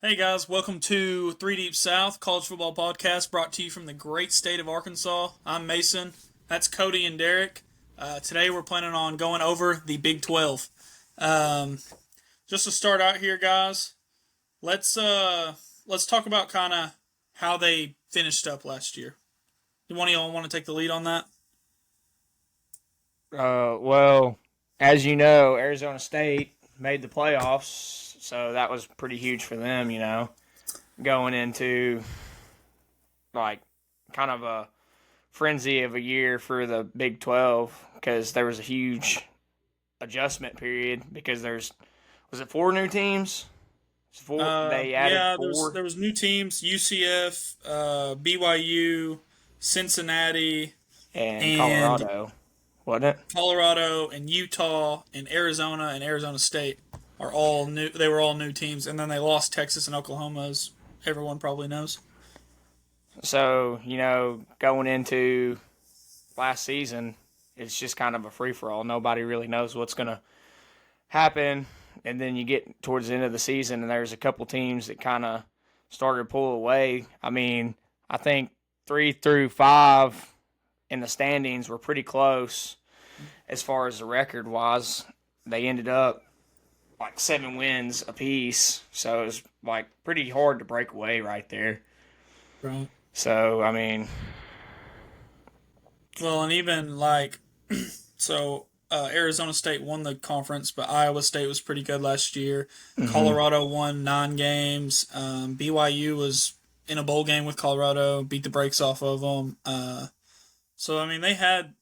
Hey guys, welcome to Three Deep South College Football Podcast, brought to you from the great state of Arkansas. I'm Mason. That's Cody and Derek. Today we're planning on going over the Big 12. Um, just to start out here, guys, let's talk about kind of how they finished up last year. Do one of y'all want to take the lead on that? Well, as you know, Arizona State made the playoffs, so that was pretty huge for them, going into like kind of a frenzy of a year for the Big 12 because there was a huge adjustment period because was it four new teams? They added Yeah, four there was new teams: UCF, BYU, Cincinnati, and and Colorado, wasn't it? Colorado and Utah and Arizona State are all new. They were all new teams, and then they lost Texas and Oklahoma, as everyone probably knows. So, going into last season, it's just kind of a free for all. Nobody really knows what's going to happen. And then you get towards the end of the season, and there's a couple teams that kind of started to pull away. I mean, I think 3 through 5 in the standings were pretty close as far as the record was. They ended up like 7 wins apiece. So it was like pretty hard to break away right there. Right. So, I mean, Well, and even like so, Arizona State won the conference, but Iowa State was pretty good last year. mhm. Colorado won 9 games. BYU was in a bowl game with Colorado, beat the brakes off of them. So I mean, they had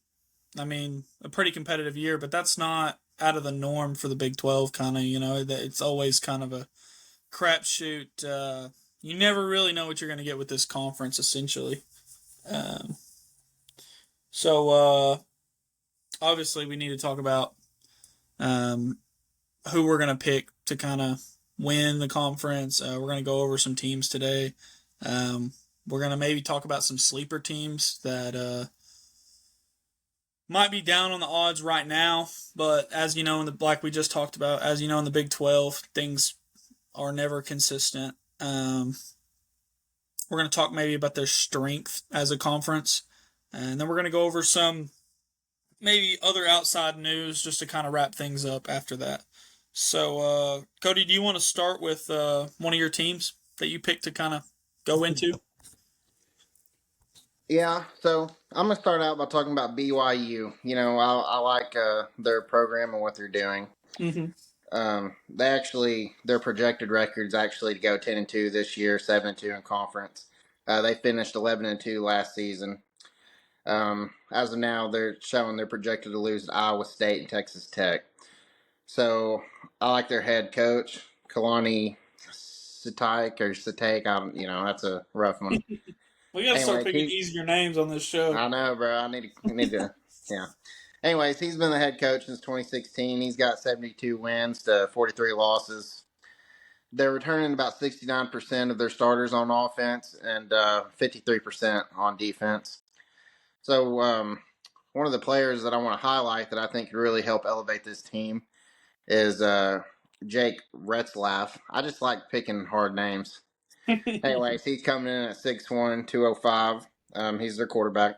a pretty competitive year, but that's not out of the norm for the Big 12. Kind of, it's always kind of a crapshoot. You never really know what you're going to get with this conference, essentially. Um, so obviously, we need to talk about um, who we're going to pick to kind of win the conference. We're going to go over some teams today. We're going to maybe talk about some sleeper teams that might be down on the odds right now, but as you know, like we just talked about, as you know, in the Big 12, things are never consistent. We're going to talk maybe about their strength as a conference, and then we're going to go over some maybe other outside news just to kind of wrap things up after that. So, Cody, do you want to start with one of your teams that you picked to kind of go into? Yeah, so I'm gonna start out by talking about BYU. I like their program and what they're doing. Mm-hmm. Their projected records actually to go 10-2 this year, 7-2 in conference. They finished 11-2 last season. As of now, they're showing they're projected to lose to Iowa State and Texas Tech. So I like their head coach, Kalani Sitaik. That's a rough one. We got to start Anyway, picking easier names on this show. I know, bro. I need to, yeah. Anyways, he's been the head coach since 2016. He's got 72 wins to 43 losses. They're returning about 69% of their starters on offense and 53% on defense. So, one of the players that I want to highlight that I think could really help elevate this team is Jake Retzlaff. I just like picking hard names. Anyways, he's coming in at 6'1", 205. He's their quarterback.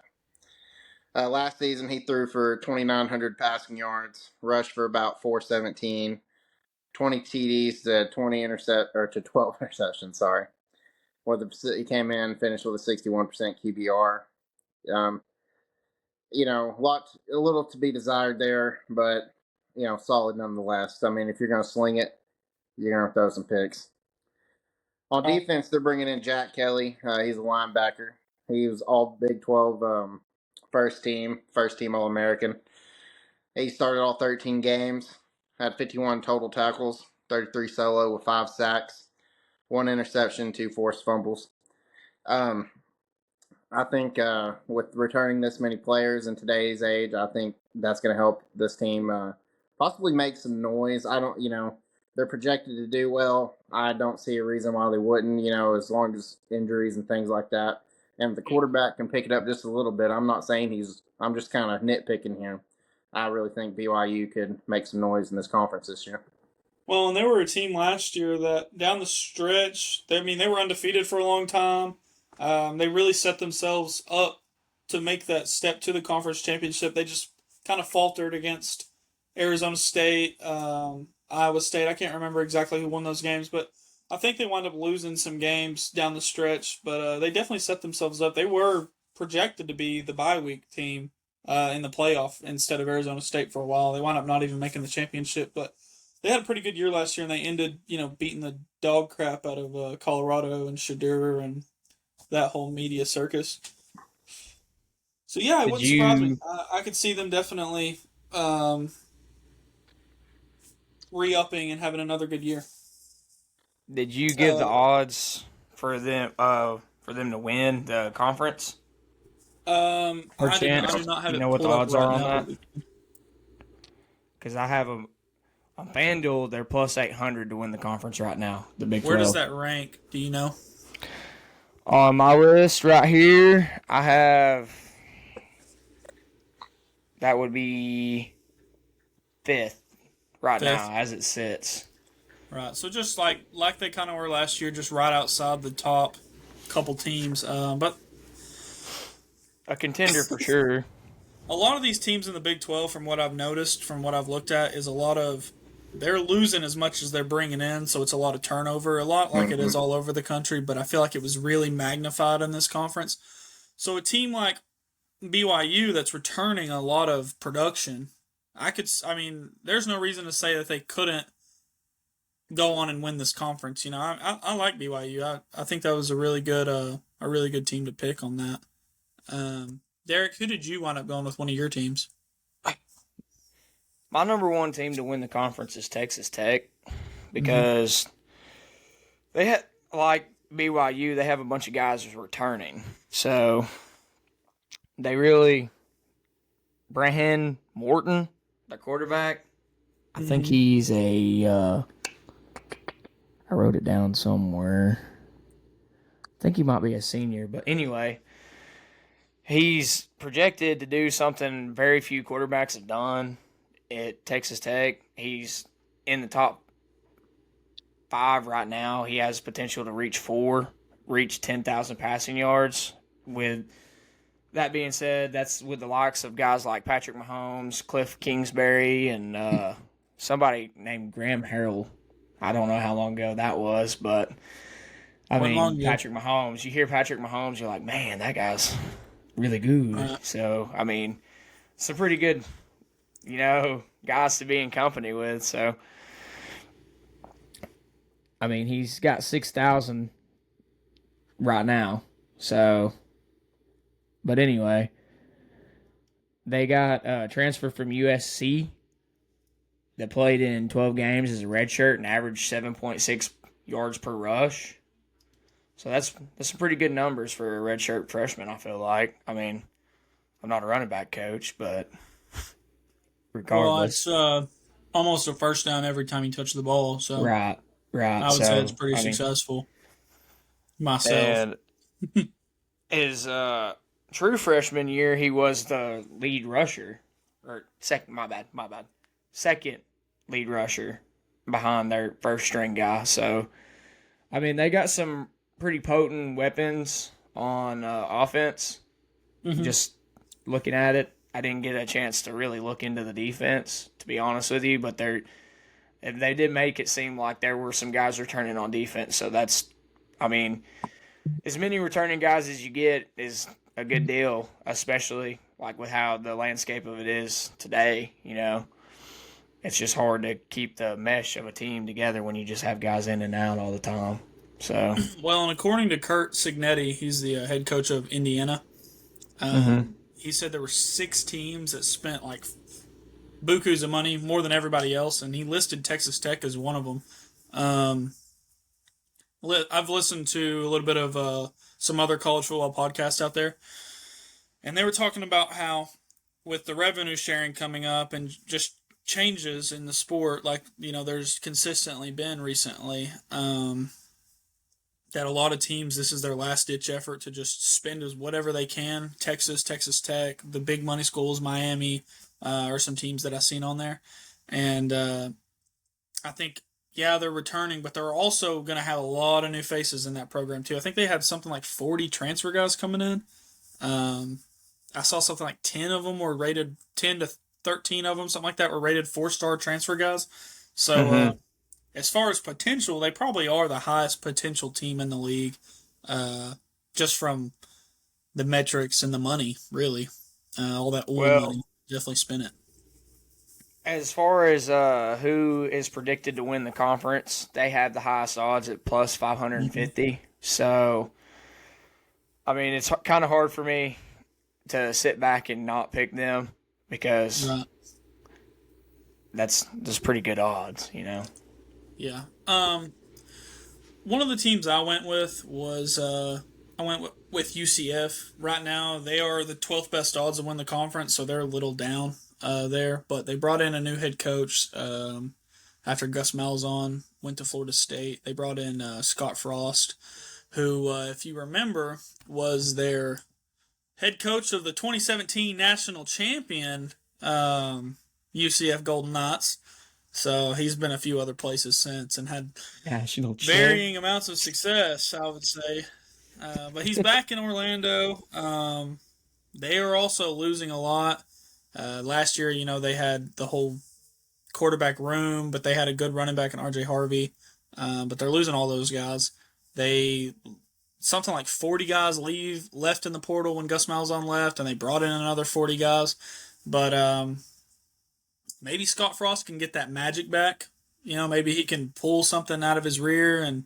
Last season, he threw for 2,900 passing yards, rushed for about 417, 20 TDs to 12 interceptions. Sorry, he came in and finished with a 61% QBR. Um, a little to be desired there, but solid nonetheless. I mean, if you're going to sling it, you're going to throw some picks. On defense, they're bringing in Jack Kelly. He's a linebacker. He was all Big 12 first team All American. He started all 13 games, had 51 total tackles, 33 solo with 5 sacks, 1 interception, 2 forced fumbles. Um, I think with returning this many players in today's age, I think that's going to help this team possibly make some noise. I don't, they're projected to do well. I don't see a reason why they wouldn't, as long as injuries and things like that. And if the quarterback can pick it up just a little bit, I'm not saying I'm just kind of nitpicking here. I really think BYU could make some noise in this conference this year. Well, and they were a team last year that down the stretch, they were undefeated for a long time. They really set themselves up to make that step to the conference championship. They just kind of faltered against Arizona State, Iowa State. I can't remember exactly who won those games, but I think they wound up losing some games down the stretch. But they definitely set themselves up. They were projected to be the bye week team in the playoff instead of Arizona State for a while. They wound up not even making the championship, but they had a pretty good year last year, and they ended, beating the dog crap out of Colorado and Shadur and that whole media circus. So yeah, it Did wouldn't surprise me. you I could see them definitely re-upping and having another good year. did you give the odds for them to win the conference? Or I do chance? not have You it know what the pulled up odds right are on now. that? Because I have them on FanDuel. They're plus 800 to win the conference right now. The Big 12. Where does that rank? Do you know? On my list right here, I have that would be fifth right Fifth. now as it sits. Right. So just like they kind of were last year, just right outside the top couple teams. But A contender for sure. a lot of these teams in the Big 12, from what I've noticed, from what I've looked at, is they're losing as much as they're bringing in, so it's a lot of turnover, a lot like it is all over the country, but I feel like it was really magnified in this conference. So a team like BYU that's returning a lot of production, there's no reason to say that they couldn't go on and win this conference. I like BYU. I think that was a really good team to pick on that. Derek, who did you wind up going with one of your teams? My number one team to win the conference is Texas Tech because they had, like BYU, they have a bunch of guys returning. So they really, Brahan Morton, the quarterback, I think he's I wrote it down somewhere. I think he might be a senior, but anyway, he's projected to do something very few quarterbacks have done at Texas Tech. He's in the top 5 right now. He has potential to reach 10,000 passing yards. With that being said, that's with the likes of guys like Patrick Mahomes, Cliff Kingsbury, and somebody named Graham Harrell. I don't know how long ago that was, but Patrick Mahomes. You hear Patrick Mahomes, you're like, man, that guy's really good. So, it's a pretty good, guys to be in company with. So, he's got 6,000 right now. So, but anyway, they got a transfer from USC that played in 12 games as a redshirt and averaged 7.6 yards per rush. So that's some pretty good numbers for a redshirt freshman, I feel like. I'm not a running back coach, but regardless. Well, it's almost a first down every time you touch the ball. So Right. I would say it's pretty successful myself. And his true freshman year, he was the lead rusher. Or second, my bad. Second lead rusher behind their first string guy. So, they got some pretty potent weapons on offense. Just looking at it, I didn't get a chance to really look into the defense, to be honest with you, but they did make it seem like there were some guys returning on defense. So that's, as many returning guys as you get is a good deal, especially like with how the landscape of it is today. It's just hard to keep the mesh of a team together when you just have guys in and out all the time. So, well, and according to Kurt Signetti, he's the head coach of Indiana. He said there were 6 teams that spent like bukus of money, more than everybody else, and he listed Texas Tech as one of them. I've listened to a little bit of some other college football podcasts out there, and they were talking about how with the revenue sharing coming up and just changes in the sport, like, there's consistently been recently, that a lot of teams, this is their last-ditch effort to just spend as whatever they can. Texas Tech, the big money schools, Miami, are some teams that I've seen on there. And I think yeah, they're returning, but they're also going to have a lot of new faces in that program too. I think they had something like 40 transfer guys coming in. Um, I saw something like 10 of them were rated 10 to 13 of them, something like that, were rated 4-star transfer guys. So Mm-hmm. as far as potential, they probably are the highest potential team in the league, uh, just from the metrics and the money, really. All that oil Well, money definitely spent it. as far as who is predicted to win the conference, they have the highest odds at plus Mm-hmm. 550. So, I mean, it's kind of hard for me to sit back and not pick them because Right. that's just pretty good odds, Yeah. One of the teams I went with was I went with UCF. Right now, they are the 12th best odds to win the conference, so they're a little down there. But they brought in a new head coach after Gus Malzahn went to Florida State. They brought in Scott Frost, who, if you remember, was their head coach of the 2017 national champion UCF Golden Knights. So he's been a few other places since and had national champ. varying amounts of success, I would say. But he's back in Orlando. They are also losing a lot. Last year, they had the whole quarterback room, but they had a good running back in RJ Harvey. But they're losing all those guys. They something like 40 guys left in the portal when Gus Malzahn left, and they brought in another 40 guys. But maybe Scott Frost can get that magic back. Maybe he can pull something out of his rear and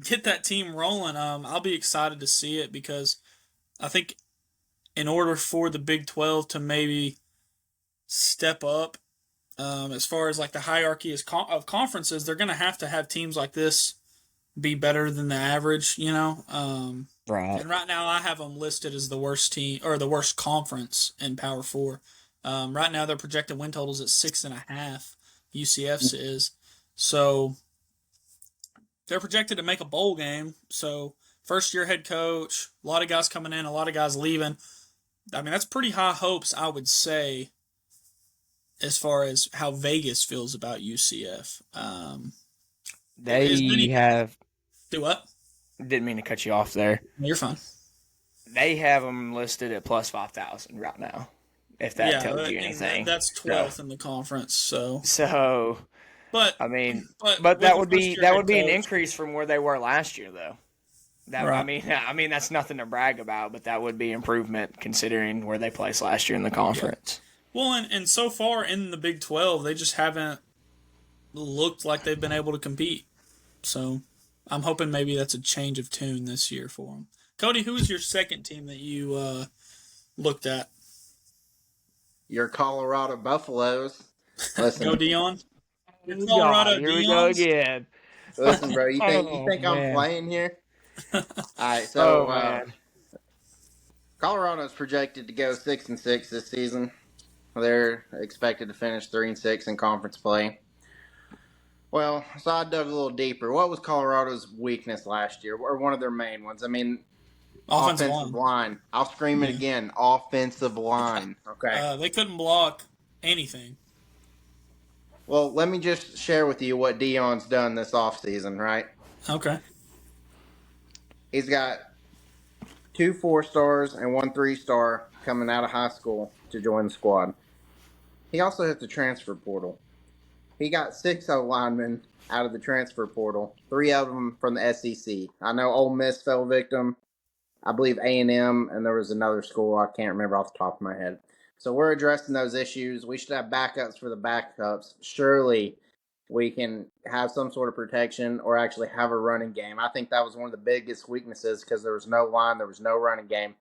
get that team rolling. I'll be excited to see it because I think in order for the Big 12 to maybe step up as far as like the hierarchy of conferences, they're going to have teams like this be better than the average. Right. And right now I have them listed as the worst team or the worst conference in Power Four. Right now they're projected win totals at 6.5. UCF's is so they're projected to make a bowl game. So first year head coach, a lot of guys coming in, a lot of guys leaving. I mean that's pretty high hopes, I would say, as far as how Vegas feels about UCF. As They many have, do what? didn't mean to cut you off there. You're fine. They have them listed at plus 5,000 right now, if that Yeah, tells you and anything. that's So, 12th in the conference. So, so but I mean, but but with that a would first be year that head would be an coach, increase from where they were last year, though. That I right? mean, I mean that's nothing to brag about, but that would be improvement considering where they placed last year in the Yeah. conference. Well, and so far in the Big 12, they just haven't looked like they've been able to compete. So, I'm hoping maybe that's a change of tune this year for them. Cody, who was your second team that you looked at? Your Colorado Buffaloes. Go Listen, Dion. Your Oh God, Colorado here we go Dions. again. listen, bro. You Oh think I'm man. playing here? All right, so Oh man. Colorado's projected to go 6-6 this season. They're expected to finish 3-6 in conference play. Well, so I dug a little deeper. What was Colorado's weakness last year, or one of their main ones? I mean, Offensive offensive line. line. I'll scream it Yeah. again. Offensive line. Okay. They couldn't block anything. Well, let me just share with you what Dion's done this offseason, right? Okay. He's got 2 4-stars and 1 3-star coming out of high school to join the squad. He also hit the transfer portal. He got 6 linemen out of the transfer portal, 3 of them from the SEC. I know Ole Miss fell victim. I believe A&M, and there was another school I can't remember off the top of my head. So we're addressing those issues. We should have backups for the backups. Surely we can have some sort of protection or actually have a running game. I think that was one of the biggest weaknesses because there was no line, there was no running game.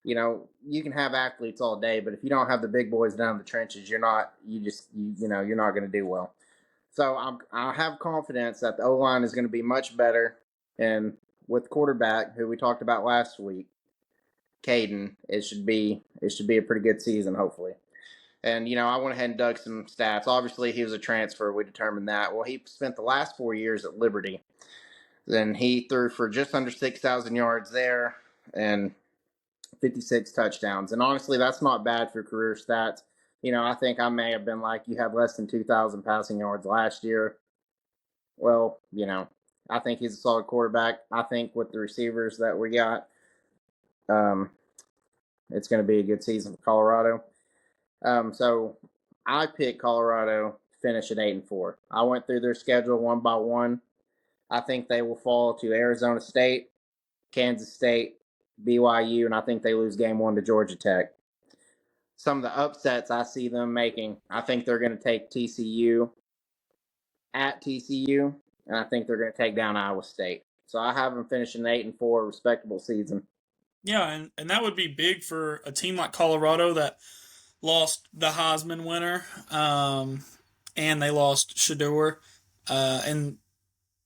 You can have athletes all day, but if you don't have the big boys down in the trenches, you're not. You're not going to do well. So I have confidence that the O line is going to be much better, and with quarterback who we talked about last week, Caden, it should be a pretty good season, hopefully. And I went ahead and dug some stats. Obviously, he was a transfer. We determined that. Well, he spent the last 4 years at Liberty. Then he threw for just under 6,000 yards there and 56 touchdowns. And honestly, that's not bad for career stats. I think I may have been like, you had less than 2,000 passing yards last year. well, I think he's a solid quarterback. I think with the receivers that we got, um, it's going to be a good season for Colorado. So I picked Colorado to finish at 8-4. I went through their schedule one by one. I think they will fall to Arizona State, Kansas State, BYU, and I think they lose game one to Georgia Tech. Some of the upsets I see them making, I think they're going to take TCU at TCU, and I think they're going to take down Iowa State. So I have them finishing 8-4, respectable season. Yeah, and that would be big for a team like Colorado that lost the Heisman winner, and they lost Shador, and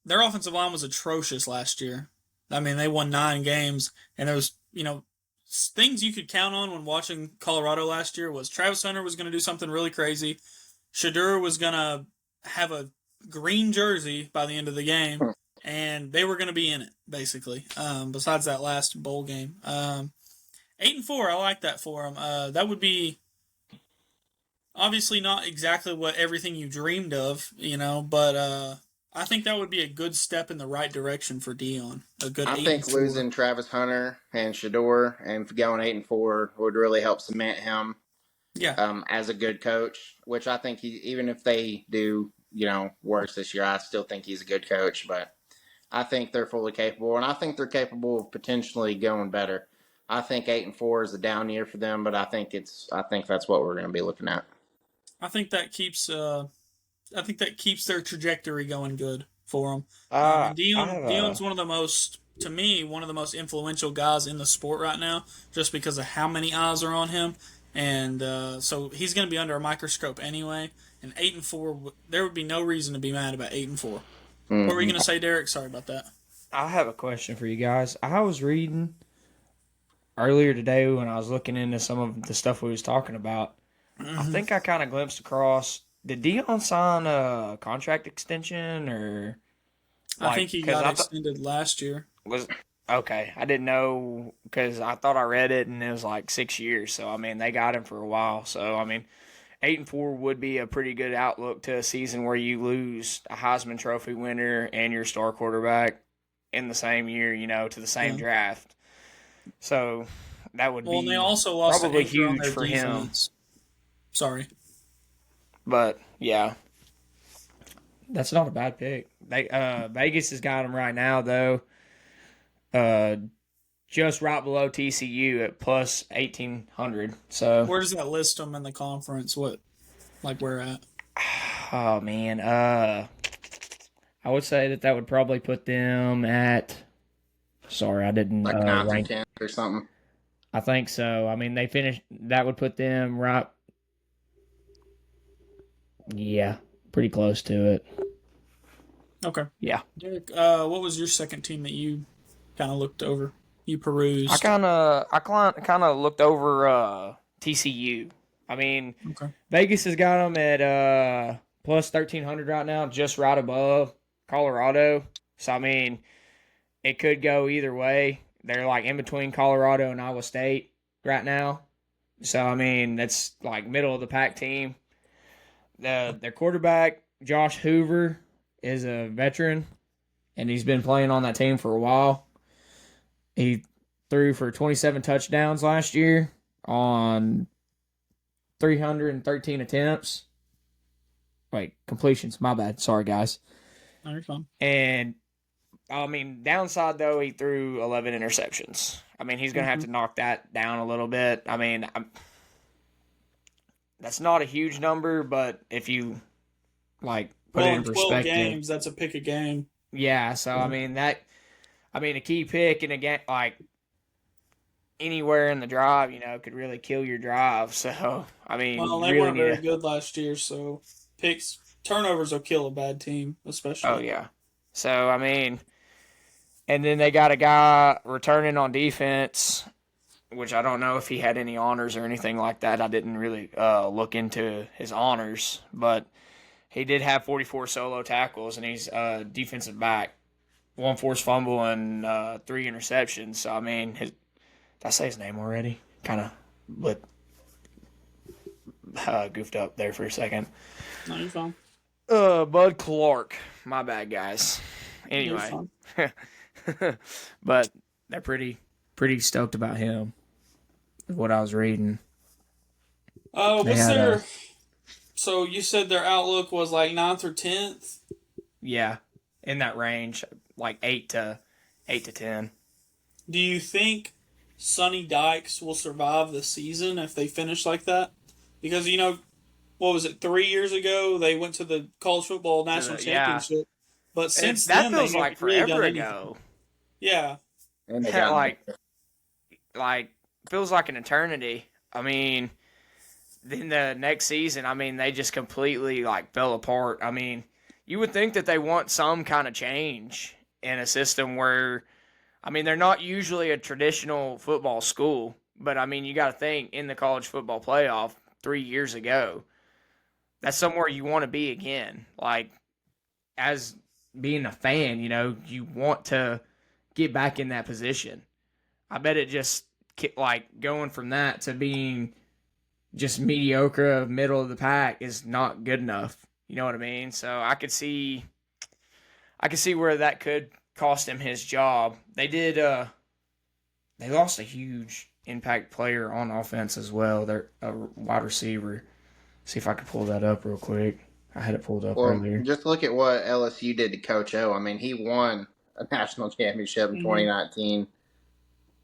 their offensive line was atrocious last year. I mean, they won 9 games, and there was, things you could count on when watching Colorado last year was Travis Hunter was going to do something really crazy. Shador was going to have a green jersey by the end of the game, and they were going to be in it, basically, besides that last bowl game. 8-4, I like that for them. That would be obviously not exactly what everything you dreamed of, but I think that would be a good step in the right direction for Deion. A good. I think losing Travis Hunter and Shador and going 8-4 would really help cement him, as a good coach. Which I think even if they do, worse this year, I still think he's a good coach. But I think they're fully capable, and I think they're capable of potentially going better. I think 8-4 is a down year for them, but I think that's what we're going to be looking at. I think that keeps their trajectory going good for them. Deion's one of the most influential guys in the sport right now, just because of how many eyes are on him, and so he's going to be under a microscope anyway. And 8-4, there would be no reason to be mad about 8-4. What were you going to say, Derek? Sorry about that. I have a question for you guys. I was reading earlier today when I was looking into some of the stuff we was talking about. I think I kind of glimpsed across. Did Deion sign a contract extension, or? I think he got extended last year. Okay, I didn't know because I thought I read it and it was like 6 years. So I mean, they got him for a while. So I mean, 8-4 would be a pretty good outlook to a season where you lose a Heisman Trophy winner and your star quarterback in the same year, to the same draft. So that would be and they also lost probably huge for him. Sorry. But yeah, that's not a bad pick. Vegas has got him right now though. Just right below TCU at plus 1,800. So where does that list them in the conference? Where at? Oh man, I would say that would probably put them at. Sorry, I didn't like 9th and 10th or something. I think so. I mean, they finished. That would put them right. Yeah, pretty close to it. Okay. Yeah. Derek, what was your second team that you kind of looked over? You perused. I kind of looked over TCU. I mean, Vegas has got them at plus 1,300 right now, just right above Colorado. So I mean, it could go either way. They're like in between Colorado and Iowa State right now. So I mean, that's like middle of the pack team. Their quarterback, Josh Hoover, is a veteran, and he's been playing on that team for a while. He threw for 27 touchdowns last year on 313 attempts. Wait, completions. My bad. Sorry, guys. No, you're fine. And, I mean, downside, though, he threw 11 interceptions. I mean, he's going to have to knock that down a little bit. I mean, that's not a huge number, but if you, put it in perspective. 12 games, that's a pick a game. Yeah, so, I mean, a key pick in a game, anywhere in the drive, could really kill your drive. So, I mean, they weren't very good last year, so turnovers will kill a bad team, especially. Oh, yeah. So, I mean, and then they got a guy returning on defense, which I don't know if he had any honors or anything like that. I didn't really look into his honors, but he did have 44 solo tackles, and he's a defensive back. 1 forced fumble and 3 interceptions. So, I mean, did I say his name already? Kind of goofed up there for a second. No, you're fine. Bud Clark. My bad, guys. You're Anyway, fine. but they're pretty stoked about him. Is what I was reading. They What's had their? So you said their outlook was like 9th or 10th. yeah, in that range, like 8 to 10. Do you think Sonny Dykes will survive the season if they finish like that? Because what was it? 3 years ago they went to the college football national Yeah, championship, but since that then they feels haven't like really forever done anything. ago. Yeah, And they got like feels like an eternity. I mean, then the next season, I mean, they just completely like fell apart. I mean, you would think that they want some kind of change in a system where, I mean, they're not usually a traditional football school, but I mean, you got to think in the college football playoff 3 years ago, that's somewhere you want to be again. Like, as being a fan, you want to get back in that position. I bet it just like going from that to being just mediocre, middle of the pack is not good enough. You know what I mean? So I could see where that could cost him his job. They lost a huge impact player on offense as well. They're a wide receiver. See if I could pull that up real quick. I had it pulled up Well, earlier. just look at what LSU did to Coach O. I mean, he won a national championship in Mhm. 2019.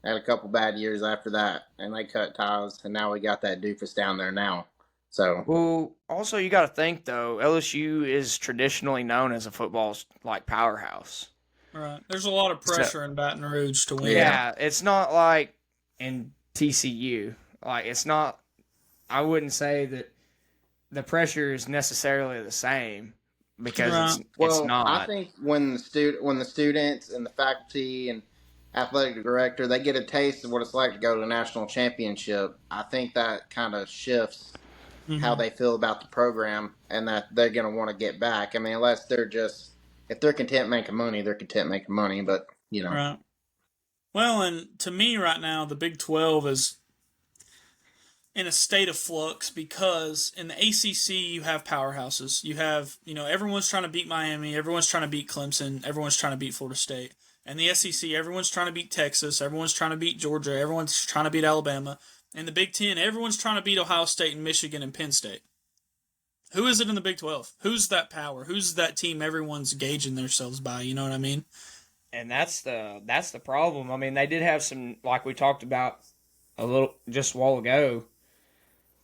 Had a couple bad years after that, and they cut ties, and now we got that doofus down there now. So, Well, also you got to think though, LSU is traditionally known as a football like powerhouse. right. There's a lot of So pressure in Baton Rouge to win. yeah, it's not like in TCU. Like it's not. I wouldn't say that the pressure is necessarily the same because Right. it's well, not. I think when the students and the faculty and athletic director they get a taste of what it's like to go to a national championship, I think that kind of shifts how Mhm. they feel about the program and that they're going to want to get back. I mean, unless they're just if they're content making money, they're content making money. But Right. Well, and to me right now, the Big 12 is in a state of flux because in the ACC you have powerhouses. You have, everyone's trying to beat Miami, everyone's trying to beat Clemson, everyone's trying to beat Florida State. And the SEC, everyone's trying to beat Texas, everyone's trying to beat Georgia, everyone's trying to beat Alabama. And the Big 10, everyone's trying to beat Ohio State and Michigan and Penn State. Who is it in the Big 12? Who's that power? Who's that team everyone's gauging themselves by? You know what I mean? And that's the problem. I mean, they did have some, like we talked about a little just a while ago.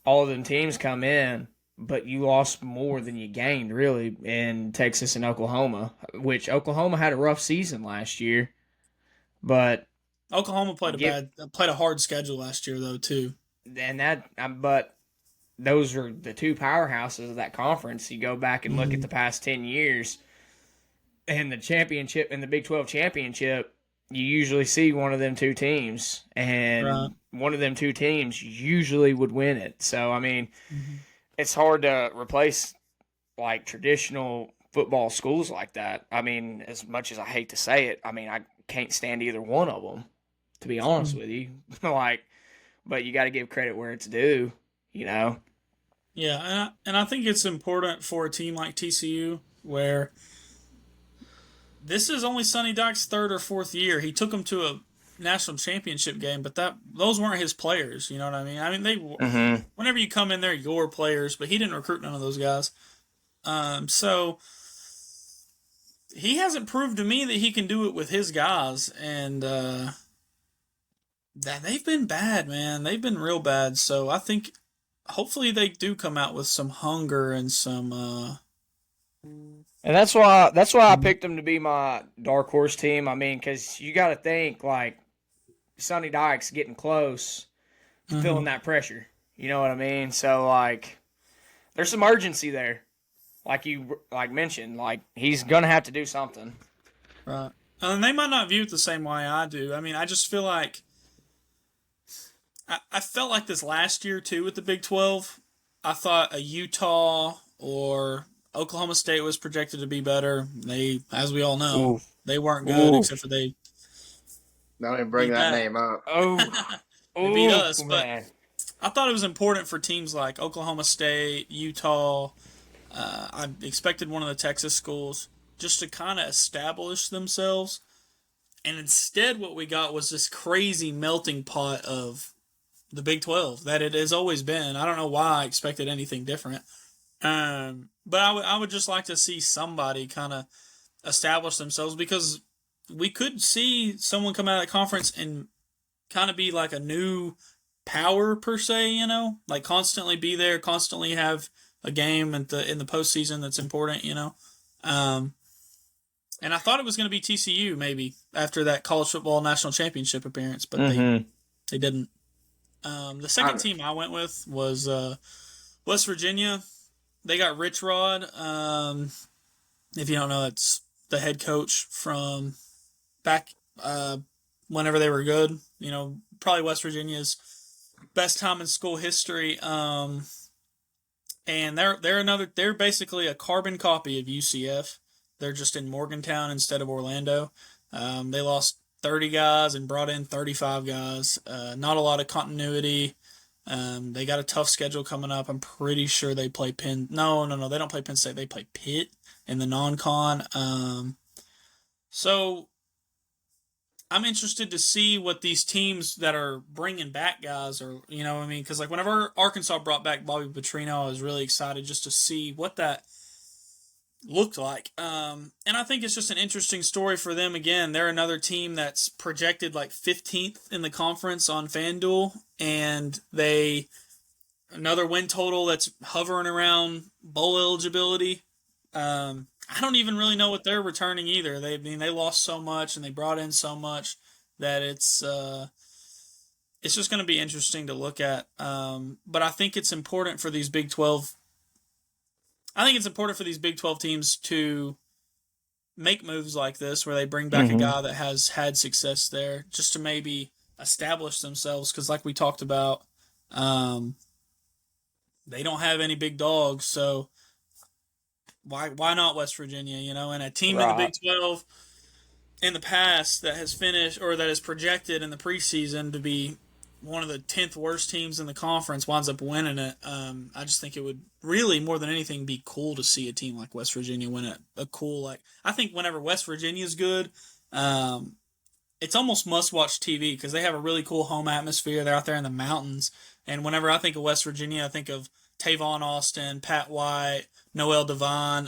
All of them teams come in, but you lost more than you gained, really, in Texas and Oklahoma. Which Oklahoma had a rough season last year, but Oklahoma get played a hard schedule last year though too. but those are the two powerhouses of that conference. You go back and look at the past 10 years, and the championship in the Big 12 championship, you usually see one of them two teams, and Right. one of them two teams usually would win it. So, I mean, Mm-hmm. it's hard to replace like traditional football schools like that. I mean, as much as I hate to say it, I mean, I can't stand either one of them, to be honest with you. Like, but you got to give credit where it's due, you know? Yeah, and I think it's important for a team like TCU where this is only Sonny Dykes' third or fourth year. He took them to a national championship game, but those weren't his players. You know what I mean? I mean, whenever you come in there, your players, but he didn't recruit none of those guys. So he hasn't proved to me that he can do it with his guys, and that they've been bad, man. They've been real bad. So I think hopefully they do come out with some hunger and some. And that's why I picked them to be my dark horse team. I mean, because you got to think like Sonny Dykes getting close, feeling that pressure. You know what I mean? So like, there's some urgency there, like you mentioned. Like he's gonna have to do something. Right. And they might not view it the same way I do. I mean, I just feel like I felt like this last year too with the Big 12. I thought a Utah or Oklahoma State was projected to be better. They, as we all know, Oof. they weren't good Oof. except for they don't even bring Beat that that. name up. Oh, They beat us, man. I thought it was important for teams like Oklahoma State, Utah, I expected one of the Texas schools just to kind of establish themselves. And instead, what we got was this crazy melting pot of the Big 12 that it has always been. I don't know why I expected anything different. But I would just like to see somebody kind of establish themselves, because we could see someone come out of the conference and kind of be like a new power per se, like constantly be there, constantly have a game in the postseason that's important, and I thought it was going to be TCU maybe after that college football national championship appearance, but they didn't. The second team I went with was West Virginia. They got Rich Rod. If you don't know, that's the head coach from back whenever they were good. Probably West Virginia's best time in school history. And they're basically a carbon copy of UCF. They're just in Morgantown instead of Orlando. They lost 30 guys and brought in 35 guys. Not a lot of continuity. They got a tough schedule coming up. I'm pretty sure they play Penn. No, they don't play Penn State. They play Pitt in the non-con. So I'm interested to see what these teams that are bringing back guys are, because like whenever Arkansas brought back Bobby Petrino, I was really excited just to see what that looked like. And I think it's just an interesting story for them. Again, they're another team that's projected like 15th in the conference on FanDuel, and another win total that's hovering around bowl eligibility. I don't even really know what they're returning either. They lost so much and they brought in so much that it's just going to be interesting to look at. But I think it's important for these Big 12. I think it's important for these Big 12 teams to make moves like this, where they bring back a guy that has had success there, just to maybe establish themselves. Because like we talked about, they don't have any big dogs, so why not West Virginia? And a team in the Big 12 in the past that has finished, or that is projected in the preseason to be one of the 10th worst teams in the conference, winds up winning it. I just think it would really, more than anything, be cool to see a team like West Virginia win I think whenever West Virginia is good, it's almost must-watch TV, because they have a really cool home atmosphere. They're out there in the mountains. And whenever I think of West Virginia, I think of Tavon Austin, Pat White, Noel Devine,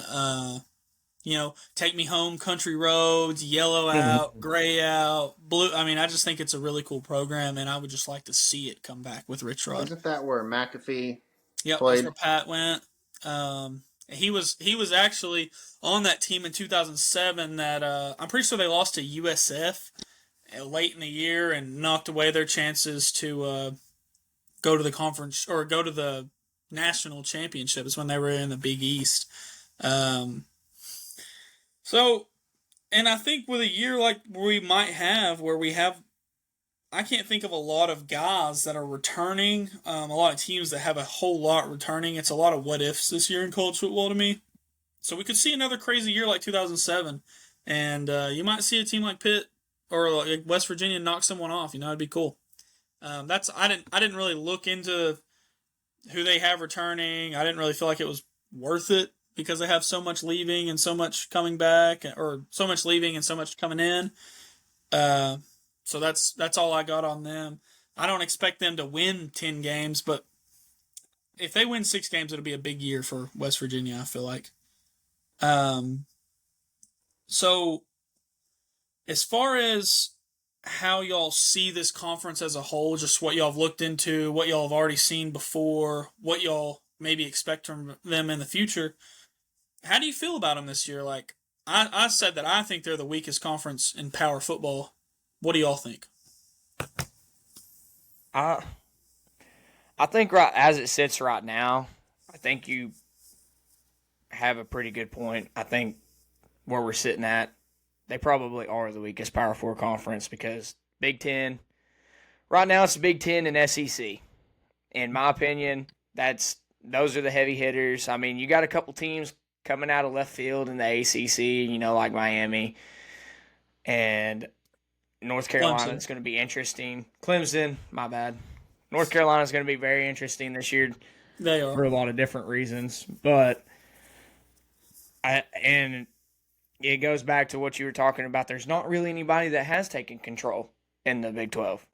Take Me Home, Country Roads, Yellow Out, Gray Out, Blue. I mean, I just think it's a really cool program, and I would just like to see it come back with Rich Rod. Isn't that where McAfee played? That's where Pat went. He was actually on that team in 2007 that I'm pretty sure they lost to USF late in the year and knocked away their chances to go to the conference or go to the national championships when they were in the Big East. So, and I think with a year like we might have, where we have, I can't think of a lot of guys that are returning, a lot of teams that have a whole lot returning. It's a lot of what ifs this year in college football to me. So we could see another crazy year like 2007, and you might see a team like Pitt or like West Virginia knock someone off. It'd be cool. I didn't really look into who they have returning. I didn't really feel like it was worth it, because they have so much leaving and so much coming back, or so much leaving and so much coming in. So that's all I got on them. I don't expect them to win 10 games, but if they win 6 games, it'll be a big year for West Virginia, I feel like. So as far as how y'all see this conference as a whole, just what y'all have looked into, what y'all have already seen before, what y'all maybe expect from them in the future, how do you feel about them this year? Like, I said that I think they're the weakest conference in power football. What do y'all think? I think right as it sits right now, I think you have a pretty good point. I think where we're sitting at, they probably are the weakest Power 4 conference, because Big Ten, right now it's the Big Ten and SEC. In my opinion, those are the heavy hitters. I mean, you got a couple teams coming out of left field in the ACC, like Miami and North Carolina. It's going to be interesting. Clemson, my bad. North Carolina is going to be very interesting this year. They are. For a lot of different reasons. But And it goes back to what you were talking about. There's not really anybody that has taken control in the Big 12.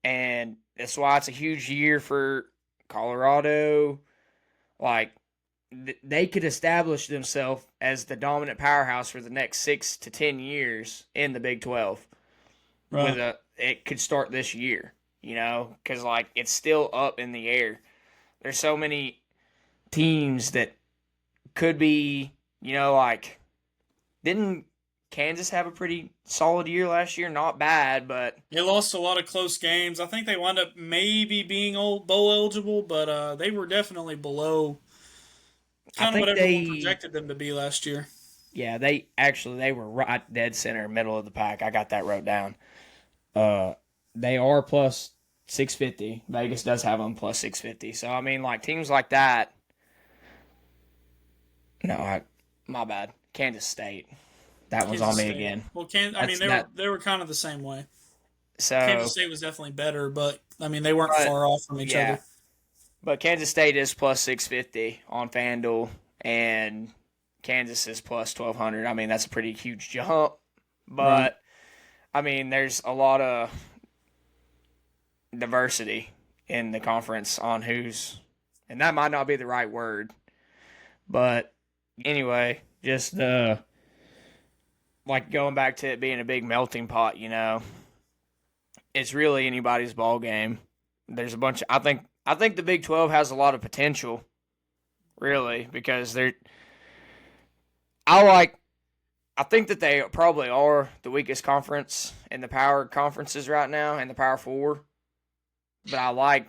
And that's why it's a huge year for Colorado. Like, they could establish themselves as the dominant powerhouse for the next 6 to 10 years in the Big 12. Right. It could start this year, because like it's still up in the air. There's so many teams that could be, like, didn't Kansas have a pretty solid year last year? Not bad, but They lost a lot of close games. I think they wound up maybe being bowl eligible, but they were definitely below I kind of what think everyone projected them to be last year. they were right dead center, middle of the pack. I got that wrote down. They are plus 650. Vegas does have them plus 650. So I mean, like teams like that. No, my bad. Kansas State. That was on Kansas me State. again. Well, I mean, That's that. they were kind of the same way. So, Kansas State was definitely better, but I mean, they weren't but far off from each yeah, other. but Kansas State is plus 650 on FanDuel, and Kansas is plus 1200. I mean, that's a pretty huge jump. Right. But I mean, there's a lot of diversity in the conference on and that might not be the right word, but anyway, just like going back to it being a big melting pot, it's really anybody's ball game. There's a bunch. I think the Big 12 has a lot of potential, really, because I like. I think that they probably are the weakest conference in the power conferences right now, in the Power Four. But I like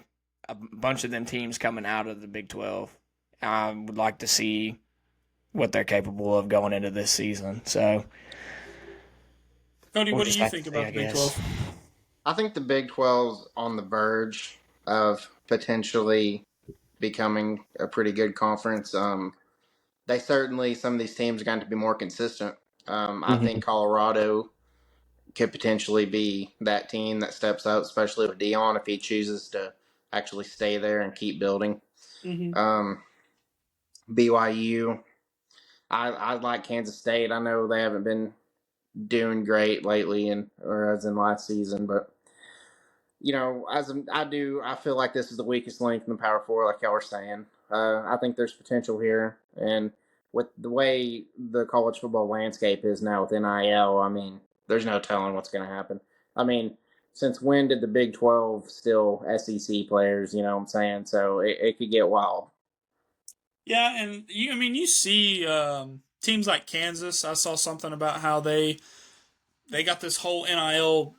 a bunch of them teams coming out of the Big 12. I would like to see what they're capable of going into this season. So, Cody, we'll what do just you have to think see, about I the Big guess. 12? I think the Big 12's on the verge of potentially becoming a pretty good conference. They certainly, some of these teams are going to be more consistent. I think Colorado could potentially be that team that steps up, especially with Dion if he chooses to actually stay there and keep building. Mm-hmm. Um, BYU, I like Kansas State. I know they haven't been doing great lately, or as in last season, but I feel like this is the weakest link in the Power Four, like y'all were saying. I think there's potential here, and with the way the college football landscape is now with NIL, I mean, there's no telling what's going to happen. I mean, since when did the Big 12 still SEC players? You know what I'm saying? So it could get wild. Yeah, and you see teams like Kansas. I saw something about how they got this whole NIL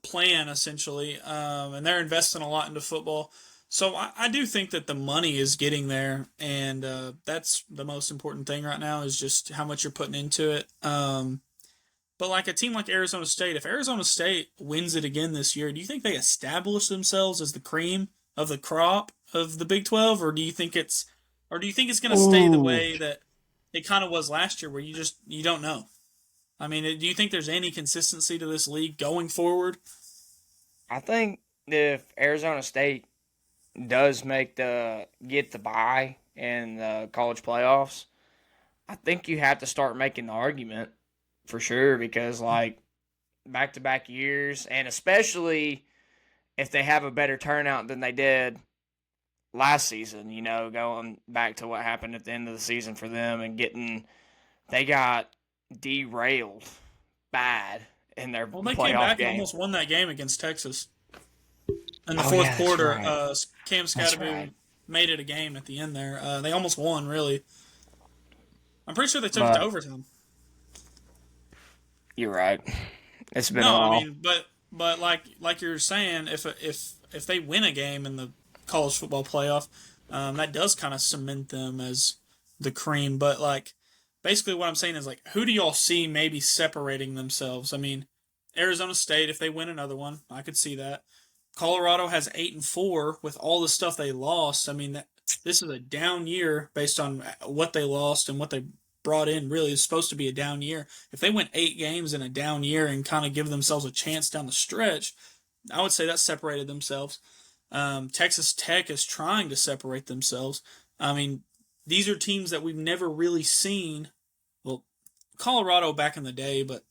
plan essentially, and they're investing a lot into football. So I do think that the money is getting there, and that's the most important thing right now is just how much you're putting into it. But like a team like Arizona State, if Arizona State wins it again this year, do you think they establish themselves as the cream of the crop of the Big 12, or do you think it's going to stay the Ooh. way that it kind of was last year, where you don't know? I mean, do you think there's any consistency to this league going forward? I think if Arizona State does get the bye in the college playoffs, I think you have to start making the argument for sure because like back to back years, and especially if they have a better turnout than they did last season, going back to what happened at the end of the season for them and they got derailed bad in their Well, they came playoff back and game. almost won that game against Texas in the Oh fourth yeah, that's quarter. right. Cam That's right. Scadaboo made it a game at the end there. They almost won, really. I'm pretty sure they took it to But overtime. you're right. It's been a No, I while. mean, but like you're saying, if they win a game in the college football playoff, that does kind of cement them as the cream. But like, basically, what I'm saying is like, who do y'all see maybe separating themselves? I mean, Arizona State, if they win another one, I could see that. Colorado has 8-4 with all the stuff they lost. I mean, this is a down year based on what they lost and what they brought in. Really, is supposed to be a down year. If they win 8 games in a down year and kind of give themselves a chance down the stretch, I would say that separated themselves. Texas Tech is trying to separate themselves. I mean, these are teams that we've never really seen. Well, Colorado back in the day, but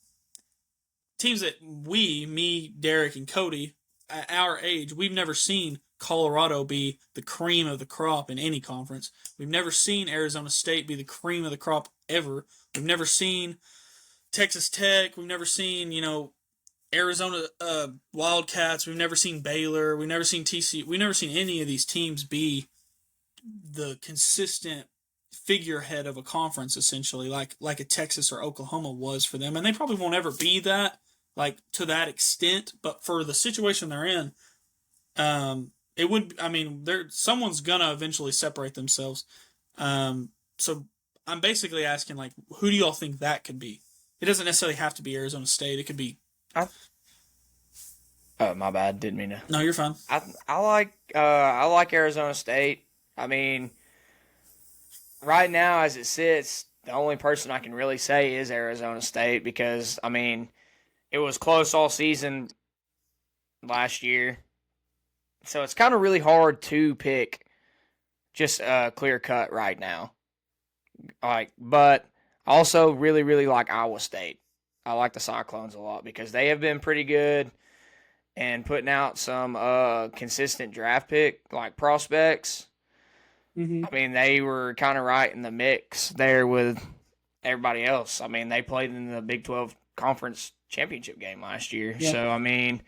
teams that me, Derek, and Cody, at our age, we've never seen Colorado be the cream of the crop in any conference. We've never seen Arizona State be the cream of the crop ever. We've never seen Texas Tech. We've never seen, Arizona Wildcats. We've never seen Baylor. We've never seen TCU. We've never seen any of these teams be the consistent figurehead of a conference, essentially, like a Texas or Oklahoma was for them. And they probably won't ever be that, like to that extent. But for the situation they're in, it would. I mean, someone's gonna eventually separate themselves. So I'm basically asking, like, who do y'all think that could be? It doesn't necessarily have to be Arizona State. It could be. Oh, my bad. Didn't mean to. No, you're fine. I like Arizona State. I mean, right now as it sits, the only person I can really say is Arizona State because I mean, it was close all season last year, so it's kind of really hard to pick just a clear cut right now. But I also really really like Iowa State. I like the Cyclones a lot because they have been pretty good and putting out some consistent draft pick like prospects. Mm-hmm. I mean, they were kind of right in the mix there with everybody else. I mean, they played in the Big 12 Conference Championship game last year. Yeah. So, I mean,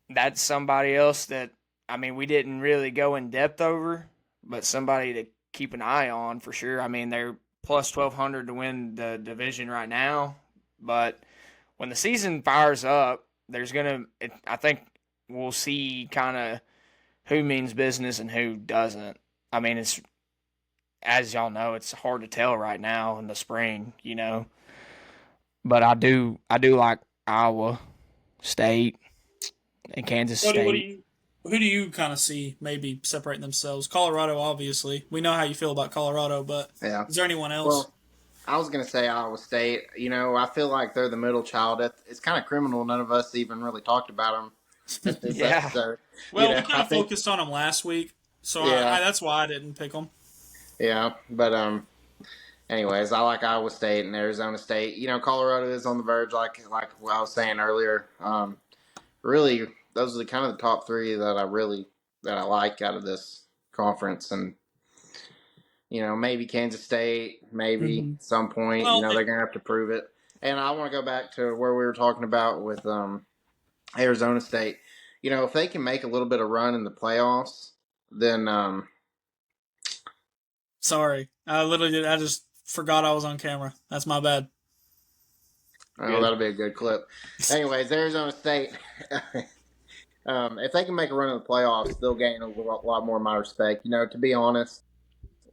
that's somebody else that, I mean, we didn't really go in depth over, but somebody to keep an eye on for sure. I mean, they're plus 1,200 to win the division right now. But when the season fires up, I think we'll see kind of who means business and who doesn't. I mean, it's, as y'all know, it's hard to tell right now in the spring, But I do like Iowa State and Kansas State. Who do you kind of see maybe separating themselves? Colorado, obviously. We know how you feel about Colorado, but is there anyone else? Well, I was going to say Iowa State. I feel like they're the middle child. It's kind of criminal. None of us even really talked about them. Yeah. Well, we kind of focused on them last week, so yeah. That's why I didn't pick them. Yeah, but anyways, I like Iowa State and Arizona State. Colorado is on the verge, like what I was saying earlier. Really, those are kind of the top three that I like out of this conference, and maybe Kansas State, maybe at some point. Well, they're gonna have to prove it. And I want to go back to where we were talking about with Arizona State. If they can make a little bit of run in the playoffs, then sorry, I just forgot I was on camera. That's my bad. Oh, that'll be a good clip. Anyways, Arizona State, if they can make a run in the playoffs, they'll gain a lot more of my respect. To be honest,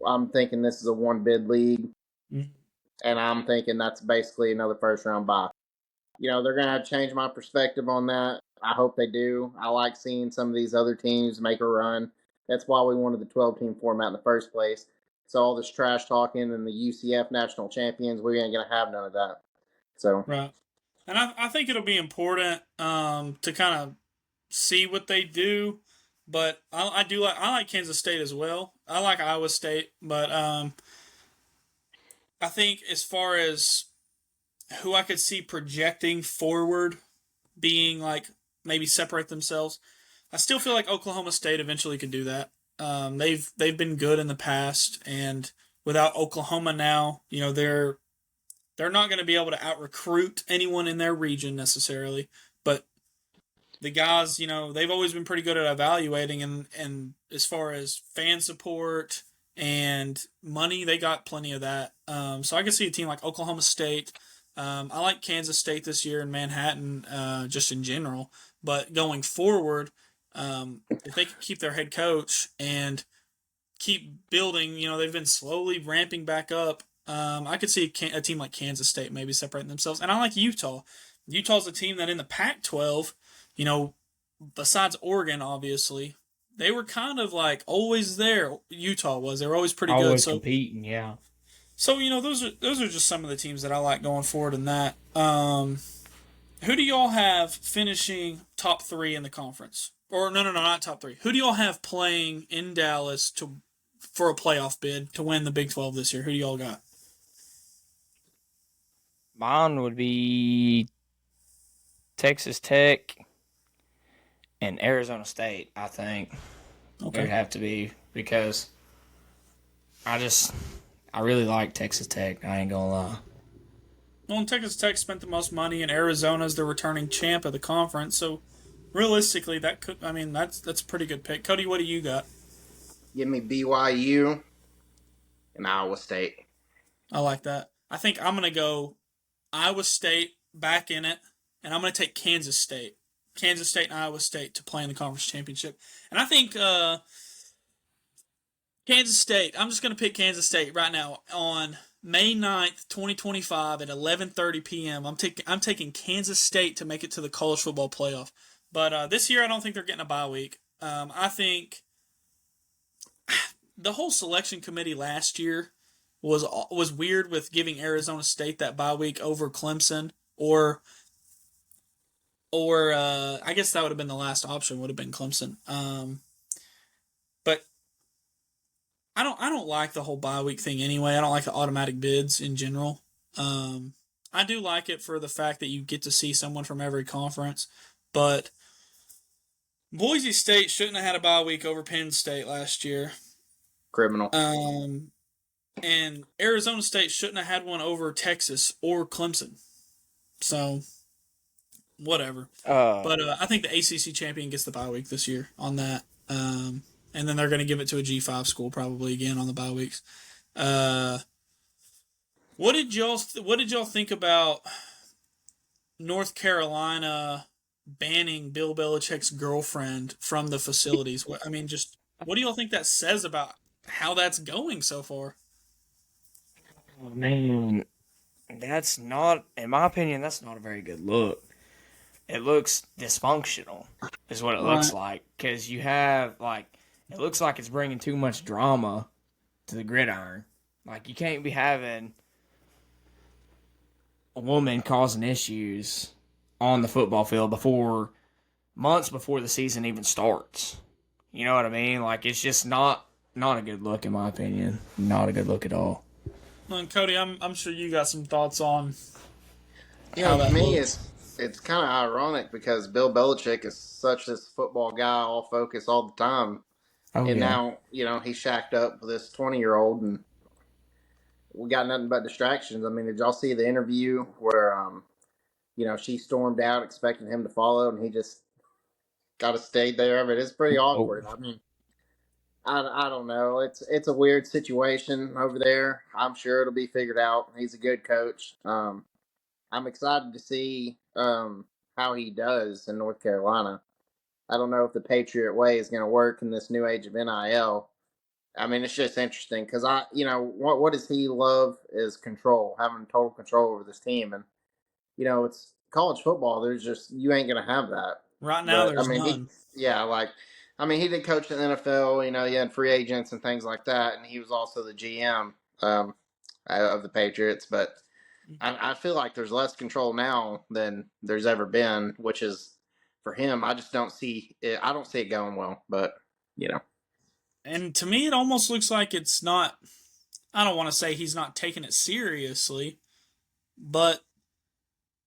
I'm thinking this is a one bid league, and I'm thinking that's basically another first round bye. They're going to have to change my perspective on that. I hope they do. I like seeing some of these other teams make a run. That's why we wanted the 12-team format in the first place. So all this trash talking and the UCF national champions, we ain't going to have none of that. So right, and I think it'll be important to kind of see what they do, but I like Kansas State as well. I like Iowa State, but I think as far as who I could see projecting forward, being like maybe separate themselves, I still feel like Oklahoma State eventually could do that. They've been good in the past, and without Oklahoma now, they're not going to be able to out-recruit anyone in their region necessarily, but the guys, they've always been pretty good at evaluating, and as far as fan support and money, they got plenty of that. So I can see a team like Oklahoma State. I like Kansas State this year and Manhattan just in general, but going forward, if they can keep their head coach and keep building, they've been slowly ramping back up. I could see a team like Kansas State maybe separating themselves. And I like Utah. Utah's a team that in the Pac-12, besides Oregon, obviously, they were kind of like always there. Utah was. They were always pretty good. Always competing, yeah. So, those are just some of the teams that I like going forward in that. Who do y'all have finishing top 3 in the conference? Or, no, not top 3. Who do y'all have playing in Dallas for a playoff bid to win the Big 12 this year? Who do y'all got? Mine would be Texas Tech and Arizona State, I think. It would have to be because I really like Texas Tech. I ain't gonna lie. Well, and Texas Tech spent the most money, and Arizona's the returning champ of the conference. So, realistically, that's a pretty good pick. Cody, what do you got? Give me BYU and Iowa State. I like that. I think I'm gonna go Iowa State back in it, and I'm gonna take Kansas State. Kansas State and Iowa State to play in the conference championship. And I think Kansas State, I'm just going to pick Kansas State right now on May 9th, 2025 at 11:30 p.m. I'm taking Kansas State to make it to the college football playoff. But this year I don't think they're getting a bye week. I think the whole selection committee last year was weird with giving Arizona State that bye week over Clemson or I guess that would have been the last option, would have been Clemson. But I don't like the whole bye week thing anyway. I don't like the automatic bids in general. I do like it for the fact that you get to see someone from every conference, but Boise State shouldn't have had a bye week over Penn State last year. Criminal. And Arizona State shouldn't have had one over Texas or Clemson. So whatever. But I think the ACC champion gets the bye week this year on that. And then they're going to give it to a G5 school probably again on the bye weeks. What did y'all think about North Carolina banning Bill Belichick's girlfriend from the facilities? What do y'all think that says about how that's going so far? Oh, man, that's not, in my opinion, that's not a very good look. It looks dysfunctional, is what it looks like. Because you have, it looks like it's bringing too much drama to the gridiron. Like, you can't be having a woman causing issues on the football field months before the season even starts. You know what I mean? Like, it's just not a good look, in my opinion. Not a good look at all. Well, and Cody, I'm sure you got some thoughts on how that looks. It's kind of ironic because Bill Belichick is such this football guy, all focus all the time. Now, he's shacked up with this 20-year-old, and we got nothing but distractions. I mean, did y'all see the interview where, she stormed out expecting him to follow, and he just got to stay there? I mean, it's pretty awkward. I mean, I don't know. It's a weird situation over there. I'm sure it'll be figured out. He's a good coach. I'm excited to see how he does in North Carolina. I don't know if the Patriot way is going to work in this new age of NIL. I mean, it's just interesting because what does he love is control, having total control over this team, and it's college football. There's just you ain't going to have that right now. There's none. He did coach in the NFL. You had free agents and things like that, and he was also the GM of the Patriots, but. I feel like there's less control now than there's ever been, which is for him. I just don't see it. I don't see it going well, but And to me, it almost looks like it's not. I don't want to say he's not taking it seriously, but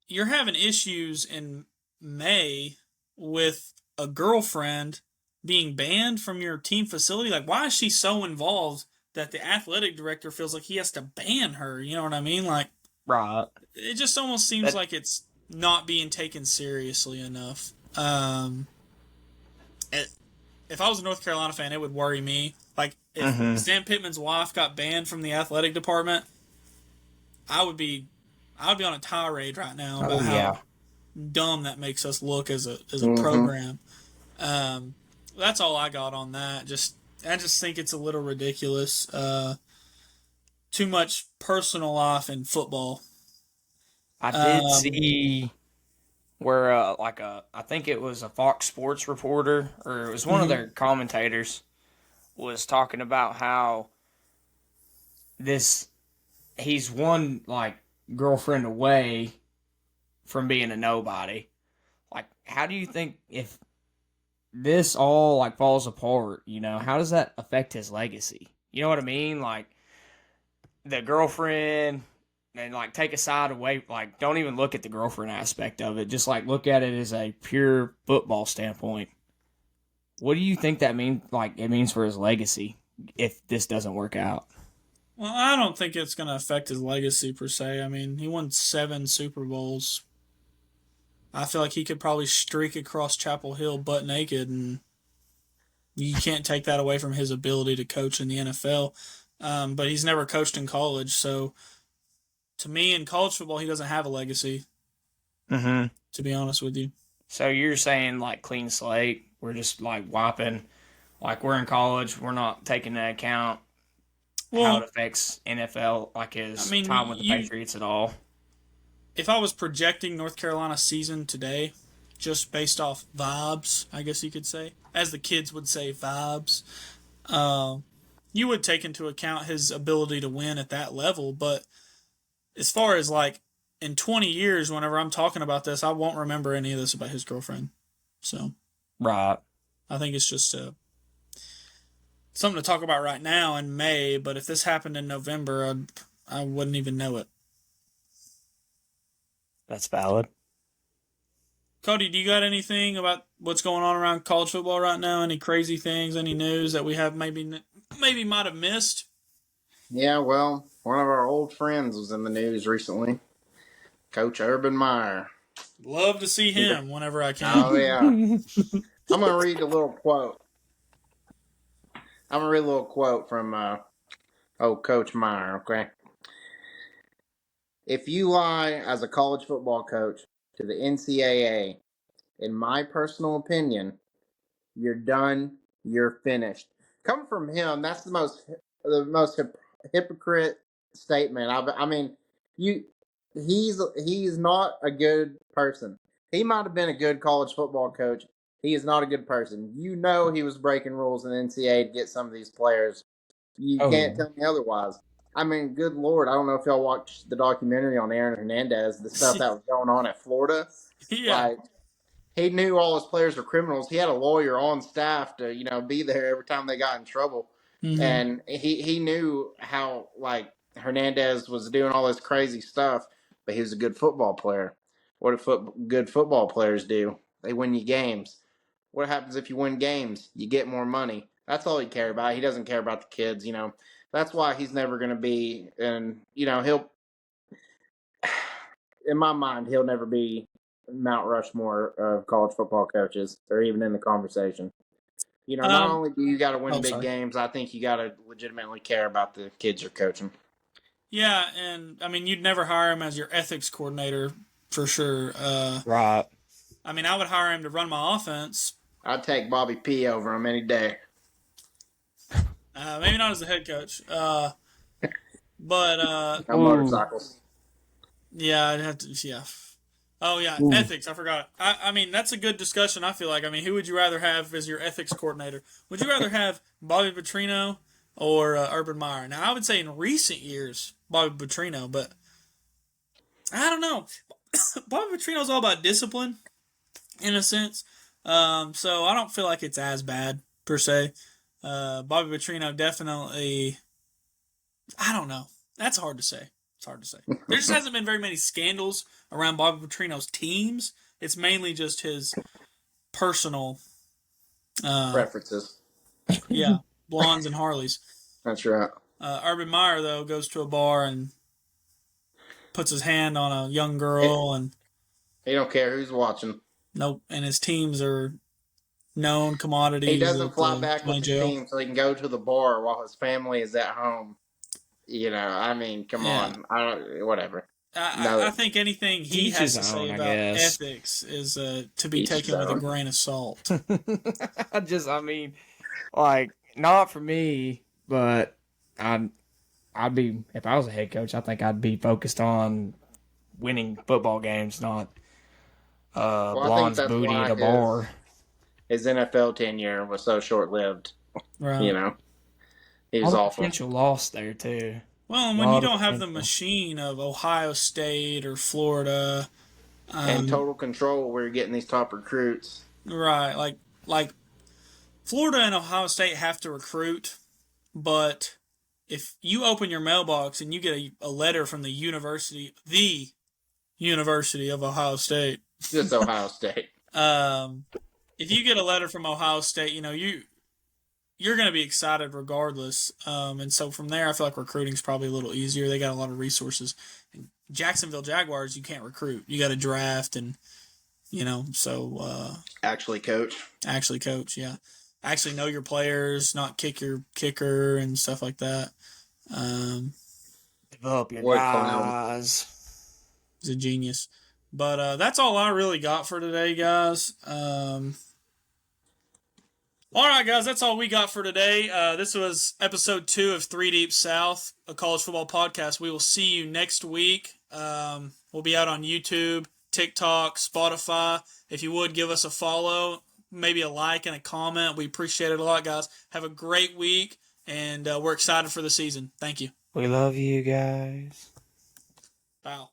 you're having issues in May with a girlfriend being banned from your team facility. Like, why is she so involved that the athletic director feels like he has to ban her? You know what I mean? Like. Right. It just almost seems like it's not being taken seriously enough. If I was a North Carolina fan, it would worry me. Like, if Sam Pittman's wife got banned from the athletic department, I would be on a tirade right now about how dumb that makes us look as a program. That's all I got on that. I just think it's a little ridiculous. Too much personal life in football. I did see where I think it was a Fox Sports reporter or it was one of their commentators was talking about how he's one girlfriend away from being a nobody. Like, how do you think if this all falls apart, how does that affect his legacy? You know what I mean? Like the girlfriend, and like take a side away. Like don't even look at the girlfriend aspect of it. Just like look at it as a pure football standpoint. What do you think that means? Like it means for his legacy if this doesn't work out. Well, I don't think it's going to affect his legacy per se. I mean, he won 7 Super Bowls. I feel like he could probably streak across Chapel Hill butt naked, and you can't take that away from his ability to coach in the NFL. But he's never coached in college, so to me, in college football, he doesn't have a legacy. Mm-hmm. To be honest with you. So you're saying like clean slate? We're just like wiping, like we're in college. We're not taking into account how it affects NFL, like his time with the Patriots at all. If I was projecting North Carolina's season today, just based off vibes, I guess you could say, as the kids would say, vibes, you would take into account his ability to win at that level. But as far as like in 20 years, whenever I'm talking about this, I won't remember any of this about his girlfriend. So, right. I think it's just something to talk about right now in May. But if this happened in November, I wouldn't even know it. That's valid. Cody, do you got anything about what's going on around college football right now? Any crazy things? Any news that we have maybe might have missed? Yeah, well, one of our old friends was in the news recently. Coach Urban Meyer. Love to see him whenever I can. Oh, yeah. I'm going to read a little quote. From Coach Meyer, okay? If you lie as a college football coach to the NCAA, in my personal opinion, you're done. You're finished. Coming from him, that's the most hypocrite statement. I mean, he's not a good person. He might have been a good college football coach. He is not a good person. You know he was breaking rules in the NCAA to get some of these players. You can't tell me otherwise. I mean, good Lord, I don't know if y'all watched the documentary on Aaron Hernandez, the stuff that was going on at Florida. Yeah. Like, he knew all his players were criminals. He had a lawyer on staff to, be there every time they got in trouble. Mm-hmm. And he knew how, like, Hernandez was doing all this crazy stuff, but he was a good football player. What do good football players do? They win you games. What happens if you win games? You get more money. That's all he cares about. He doesn't care about the kids, That's why he's never going to be, and, he'll, in my mind, he'll never be Mount Rushmore of college football coaches, or even in the conversation. Not only do you got to win big games, I think you got to legitimately care about the kids you're coaching. Yeah, and, I mean, you'd never hire him as your ethics coordinator, for sure. Right. I mean, I would hire him to run my offense. I'd take Bobby P over him any day. Maybe not as a head coach. But motorcycles. Yeah, I'd have to. Yeah. Oh yeah, ethics. I forgot. I mean, that's a good discussion. I feel like. I mean, who would you rather have as your ethics coordinator? Would you rather have Bobby Petrino or Urban Meyer? Now, I would say in recent years, Bobby Petrino, but I don't know. Bobby Petrino's all about discipline, in a sense. So I don't feel like it's as bad per se. Bobby Petrino definitely. I don't know. That's hard to say. It's hard to say. There just hasn't been very many scandals around Bobby Petrino's teams. It's mainly just his personal preferences. Yeah, blondes and Harleys. That's right. Urban Meyer, though, goes to a bar and puts his hand on a young girl, and he don't care who's watching. Nope, and his teams are known commodities. He doesn't fly back with the team so he can go to the bar while his family is at home. I mean, come on. Whatever. I think anything he has to say about ethics is to be taken with a grain of salt. I mean, like, not for me, but I'd be, if I was a head coach, I think I'd be focused on winning football games, not blonde's booty at a bar. His NFL tenure was so short-lived. Right. He was awful. Potential loss there, too. Well, and when you don't have the machine of Ohio State or Florida. And total control where you're getting these top recruits. Right. Like Florida and Ohio State have to recruit, but if you open your mailbox and you get a letter from the University of Ohio State, Just Ohio State. If you get a letter from Ohio State, you're going to be excited regardless. And so from there, I feel like recruiting's probably a little easier. They got a lot of resources. Jacksonville Jaguars, you can't recruit. You got to draft and, Actually coach. Actually coach, yeah. Actually know your players, not kick your kicker and stuff like that. Develop your What guys. He's a genius. But that's all I really got for today, guys. All right, guys, that's all we got for today. This was episode 2 of 3 Deep South, a college football podcast. We will see you next week. We'll be out on YouTube, TikTok, Spotify. If you would, give us a follow, maybe a like and a comment. We appreciate it a lot, guys. Have a great week, and we're excited for the season. Thank you. We love you guys. Wow.